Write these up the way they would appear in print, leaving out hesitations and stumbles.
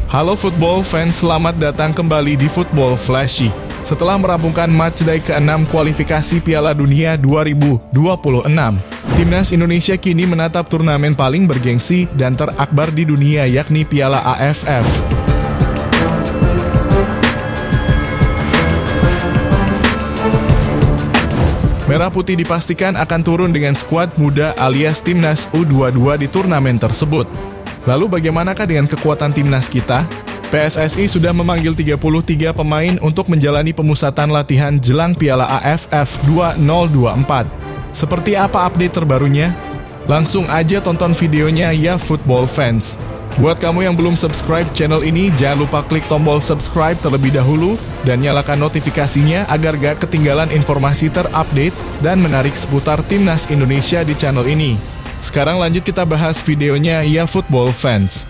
Halo football fans, selamat datang kembali di Football Flashy. Setelah merampungkan matchday ke-6 kualifikasi Piala Dunia 2026, Timnas Indonesia kini menatap turnamen paling bergengsi dan terakbar di dunia, yakni Piala AFF. Merah Putih dipastikan akan turun dengan skuad muda alias Timnas U22 di turnamen tersebut. Lalu bagaimanakah dengan kekuatan Timnas kita? PSSI sudah memanggil 33 pemain untuk menjalani pemusatan latihan jelang Piala AFF 2024. Seperti apa update terbarunya? Langsung aja tonton videonya ya football fans. Buat kamu yang belum subscribe channel ini, jangan lupa klik tombol subscribe terlebih dahulu dan nyalakan notifikasinya agar gak ketinggalan informasi terupdate dan menarik seputar Timnas Indonesia di channel ini. Sekarang lanjut kita bahas videonya ya football fans.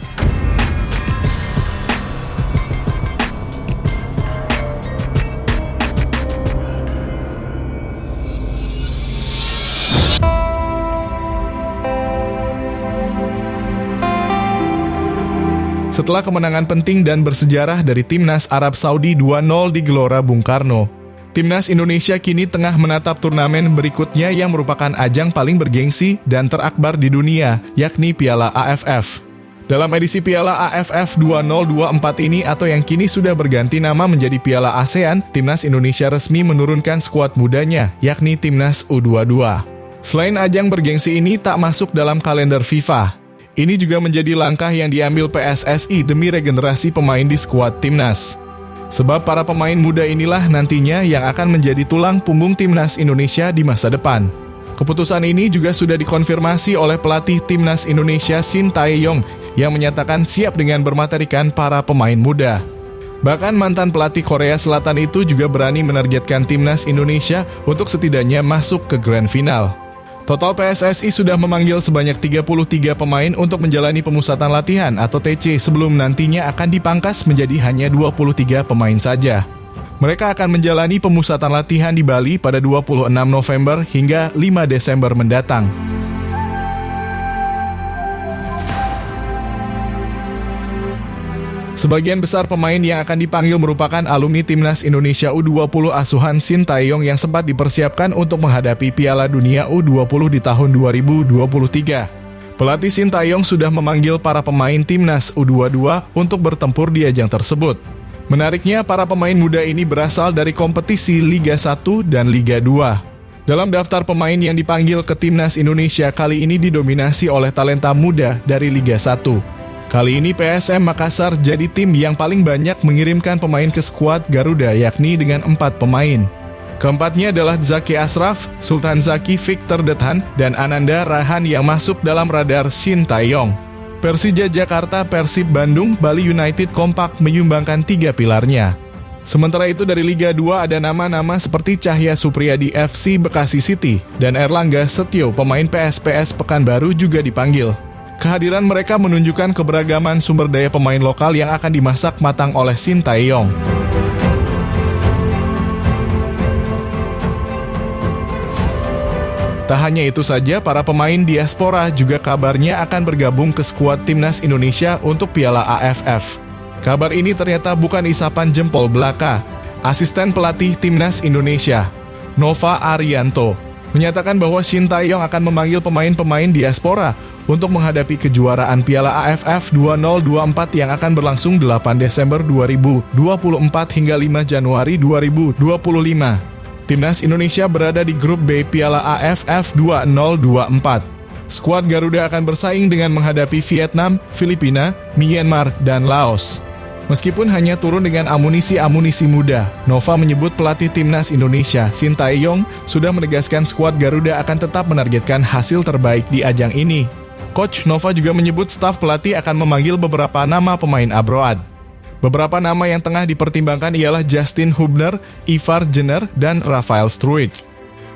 Setelah kemenangan penting dan bersejarah dari Timnas Arab Saudi 2-0 di Gelora Bung Karno, Timnas Indonesia kini tengah menatap turnamen berikutnya yang merupakan ajang paling bergengsi dan terakbar di dunia, yakni Piala AFF. Dalam edisi Piala AFF 2024 ini atau yang kini sudah berganti nama menjadi Piala ASEAN, Timnas Indonesia resmi menurunkan skuad mudanya, yakni Timnas U22. Selain ajang bergengsi ini tak masuk dalam kalender FIFA, ini juga menjadi langkah yang diambil PSSI demi regenerasi pemain di skuad Timnas. Sebab para pemain muda inilah nantinya yang akan menjadi tulang punggung Timnas Indonesia di masa depan. Keputusan ini juga sudah dikonfirmasi oleh pelatih Timnas Indonesia Shin Tae-yong yang menyatakan siap dengan bermaterikan para pemain muda. Bahkan mantan pelatih Korea Selatan itu juga berani menargetkan Timnas Indonesia untuk setidaknya masuk ke Grand Final. Total PSSI sudah memanggil sebanyak 33 pemain untuk menjalani pemusatan latihan atau TC sebelum nantinya akan dipangkas menjadi hanya 23 pemain saja. Mereka akan menjalani pemusatan latihan di Bali pada 26 November hingga 5 Desember mendatang. Sebagian besar pemain yang akan dipanggil merupakan alumni Timnas Indonesia U20 asuhan Shin Tae-yong yang sempat dipersiapkan untuk menghadapi Piala Dunia U20 di tahun 2023. Pelatih Shin Tae-yong sudah memanggil para pemain Timnas U22 untuk bertempur di ajang tersebut. Menariknya, para pemain muda ini berasal dari kompetisi Liga 1 dan Liga 2. Dalam daftar pemain yang dipanggil ke Timnas Indonesia kali ini didominasi oleh talenta muda dari Liga 1. Kali ini PSM Makassar jadi tim yang paling banyak mengirimkan pemain ke skuad Garuda, yakni dengan 4 pemain. Keempatnya adalah Zaki Ashraf, Sultan Zaki, Victor Dethan, dan Ananda Rahan yang masuk dalam radar Shin Tae-yong. Persija Jakarta, Persib Bandung, Bali United kompak menyumbangkan 3 pilarnya. Sementara itu dari Liga 2 ada nama-nama seperti Cahya Supriyadi FC Bekasi City dan Erlangga Setio pemain PSPS Pekanbaru juga dipanggil. Kehadiran mereka menunjukkan keberagaman sumber daya pemain lokal yang akan dimasak matang oleh Shin Tae-yong. Tak hanya itu saja, para pemain diaspora juga kabarnya akan bergabung ke skuad Timnas Indonesia untuk Piala AFF. Kabar ini ternyata bukan isapan jempol belaka. Asisten pelatih Timnas Indonesia, Nova Arianto, menyatakan bahwa Shin Tae-yong akan memanggil pemain-pemain diaspora untuk menghadapi kejuaraan Piala AFF 2024 yang akan berlangsung 8 Desember 2024 hingga 5 Januari 2025. Timnas Indonesia berada di grup B Piala AFF 2024. Skuad Garuda akan bersaing dengan menghadapi Vietnam, Filipina, Myanmar, dan Laos. Meskipun hanya turun dengan amunisi muda, Nova menyebut pelatih Timnas Indonesia, Shin Tae-yong, sudah menegaskan skuad Garuda akan tetap menargetkan hasil terbaik di ajang ini. Coach Nova juga menyebut staf pelatih akan memanggil beberapa nama pemain abroad. Beberapa nama yang tengah dipertimbangkan ialah Justin Hubner, Ivar Jenner, dan Rafael Struijk.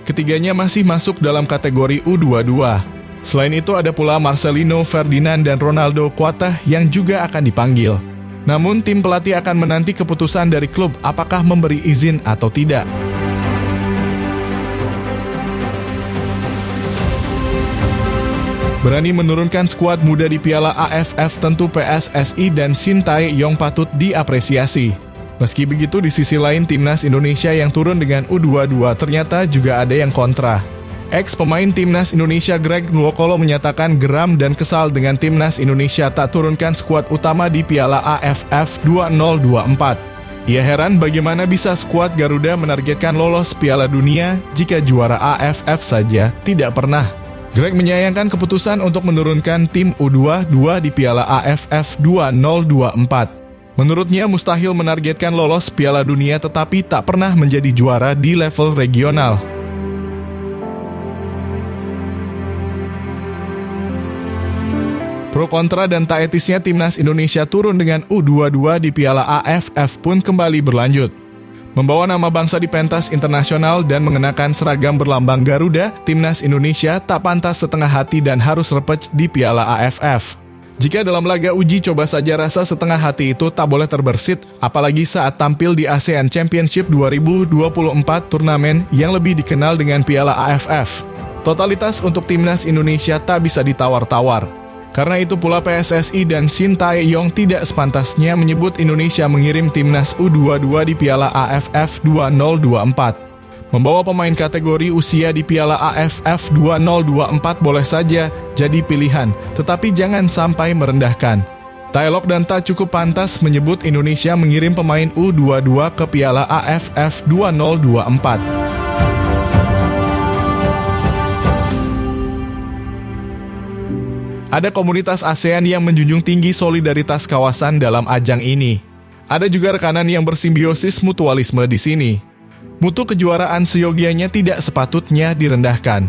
Ketiganya masih masuk dalam kategori U22. Selain itu ada pula Marcelino Ferdinand dan Ronaldo Kuatah yang juga akan dipanggil. Namun tim pelatih akan menanti keputusan dari klub apakah memberi izin atau tidak. Berani menurunkan skuad muda di Piala AFF, tentu PSSI dan Shin Tae-yong patut diapresiasi. Meski begitu, di sisi lain Timnas Indonesia yang turun dengan U22 ternyata juga ada yang kontra. Ex-pemain Timnas Indonesia Greg Nwokolo menyatakan geram dan kesal dengan Timnas Indonesia tak turunkan skuad utama di Piala AFF 2024. Ia heran bagaimana bisa skuad Garuda menargetkan lolos Piala Dunia jika juara AFF saja tidak pernah. Greg menyayangkan keputusan untuk menurunkan tim U22 di Piala AFF 2024. Menurutnya mustahil menargetkan lolos Piala Dunia tetapi tak pernah menjadi juara di level regional. Pro kontra dan tak etisnya Timnas Indonesia turun dengan U22 di Piala AFF pun kembali berlanjut. Membawa nama bangsa di pentas internasional dan mengenakan seragam berlambang Garuda, Timnas Indonesia tak pantas setengah hati dan harus repec di Piala AFF. Jika dalam laga uji coba saja rasa setengah hati itu tak boleh terbersit, apalagi saat tampil di ASEAN Championship 2024 turnamen yang lebih dikenal dengan Piala AFF. Totalitas untuk Timnas Indonesia tak bisa ditawar-tawar. Karena itu pula PSSI dan Shin Tae-yong tidak sepantasnya menyebut Indonesia mengirim timnas U22 di Piala AFF 2024. Membawa pemain kategori usia di Piala AFF 2024 boleh saja jadi pilihan, tetapi jangan sampai merendahkan. Tak elok dan tak cukup pantas menyebut Indonesia mengirim pemain U22 ke Piala AFF 2024. Ada komunitas ASEAN yang menjunjung tinggi solidaritas kawasan dalam ajang ini. Ada juga rekanan yang bersimbiosis mutualisme di sini. Mutu kejuaraan seyogianya tidak sepatutnya direndahkan.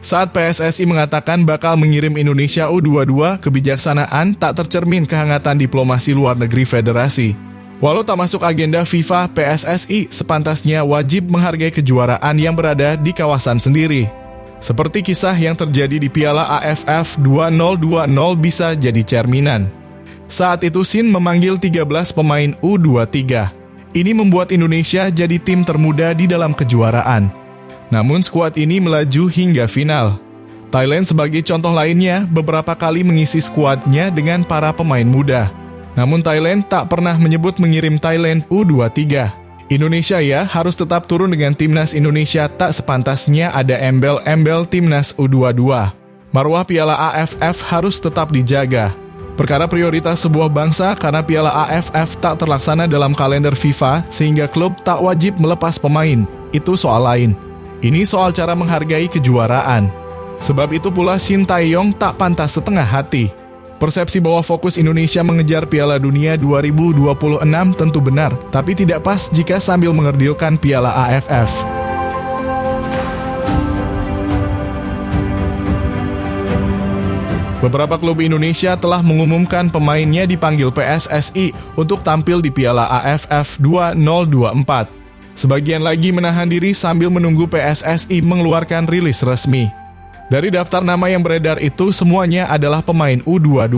Saat PSSI mengatakan bakal mengirim Indonesia U22, kebijaksanaan tak tercermin kehangatan diplomasi luar negeri federasi. Walau tak masuk agenda FIFA, PSSI sepantasnya wajib menghargai kejuaraan yang berada di kawasan sendiri. Seperti kisah yang terjadi di Piala AFF 2020 bisa jadi cerminan. Saat itu Shin memanggil 13 pemain U23. Ini membuat Indonesia jadi tim termuda di dalam kejuaraan. Namun skuad ini melaju hingga final. Thailand sebagai contoh lainnya beberapa kali mengisi skuadnya dengan para pemain muda. Namun Thailand tak pernah menyebut mengirim Thailand U23. Indonesia ya harus tetap turun dengan Timnas Indonesia, tak sepantasnya ada embel-embel Timnas U22. Marwah Piala AFF harus tetap dijaga. Perkara prioritas sebuah bangsa karena Piala AFF tak terlaksana dalam kalender FIFA sehingga klub tak wajib melepas pemain. Itu soal lain. Ini soal cara menghargai kejuaraan. Sebab itu pula Shin Tae-yong tak pantas setengah hati. Persepsi bahwa fokus Indonesia mengejar Piala Dunia 2026 tentu benar, tapi tidak pas jika sambil mengerdilkan Piala AFF. Beberapa klub Indonesia telah mengumumkan pemainnya dipanggil PSSI untuk tampil di Piala AFF 2024. Sebagian lagi menahan diri sambil menunggu PSSI mengeluarkan rilis resmi. Dari daftar nama yang beredar itu, semuanya adalah pemain U22.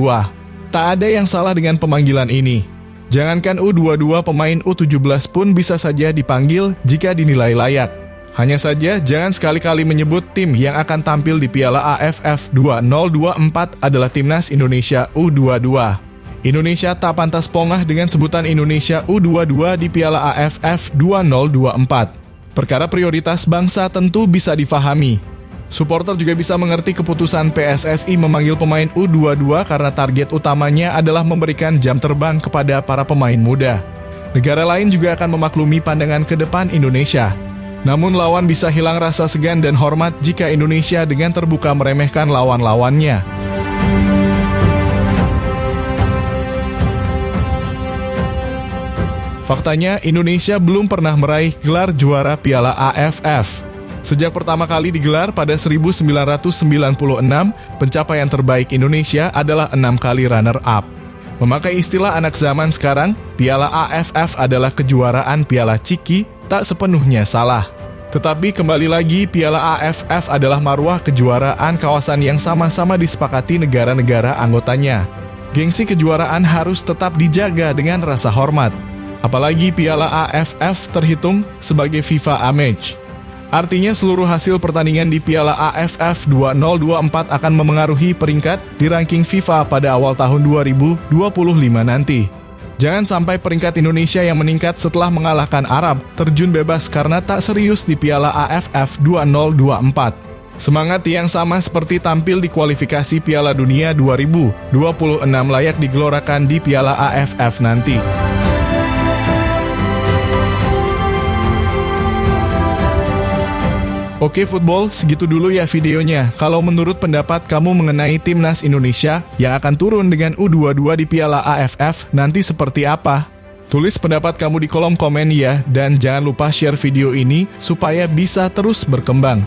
Tak ada yang salah dengan pemanggilan ini. Jangankan U22, pemain U17 pun bisa saja dipanggil jika dinilai layak. Hanya saja, jangan sekali-kali menyebut tim yang akan tampil di Piala AFF 2024 adalah Timnas Indonesia U22. Indonesia tak pantas pongah dengan sebutan Indonesia U22 di Piala AFF 2024. Perkara prioritas bangsa tentu bisa difahami. Supporter juga bisa mengerti keputusan PSSI memanggil pemain U22 karena target utamanya adalah memberikan jam terbang kepada para pemain muda. Negara lain juga akan memaklumi pandangan ke depan Indonesia. Namun lawan bisa hilang rasa segan dan hormat jika Indonesia dengan terbuka meremehkan lawan-lawannya. Faktanya, Indonesia belum pernah meraih gelar juara Piala AFF. Sejak pertama kali digelar pada 1996, pencapaian terbaik Indonesia adalah 6 kali runner-up. Memakai istilah anak zaman sekarang, Piala AFF adalah kejuaraan Piala Ciki, tak sepenuhnya salah. Tetapi kembali lagi, Piala AFF adalah marwah kejuaraan kawasan yang sama-sama disepakati negara-negara anggotanya. Gengsi kejuaraan harus tetap dijaga dengan rasa hormat. Apalagi Piala AFF terhitung sebagai FIFA A-Match. Artinya seluruh hasil pertandingan di Piala AFF 2024 akan memengaruhi peringkat di ranking FIFA pada awal tahun 2025 nanti. Jangan sampai peringkat Indonesia yang meningkat setelah mengalahkan Arab terjun bebas karena tak serius di Piala AFF 2024. Semangat yang sama seperti tampil di kualifikasi Piala Dunia 2026 layak digelorakan di Piala AFF nanti. Oke football, segitu dulu ya videonya. Kalau menurut pendapat kamu mengenai timnas Indonesia yang akan turun dengan U22 di Piala AFF nanti seperti apa? Tulis pendapat kamu di kolom komen ya, dan jangan lupa share video ini supaya bisa terus berkembang.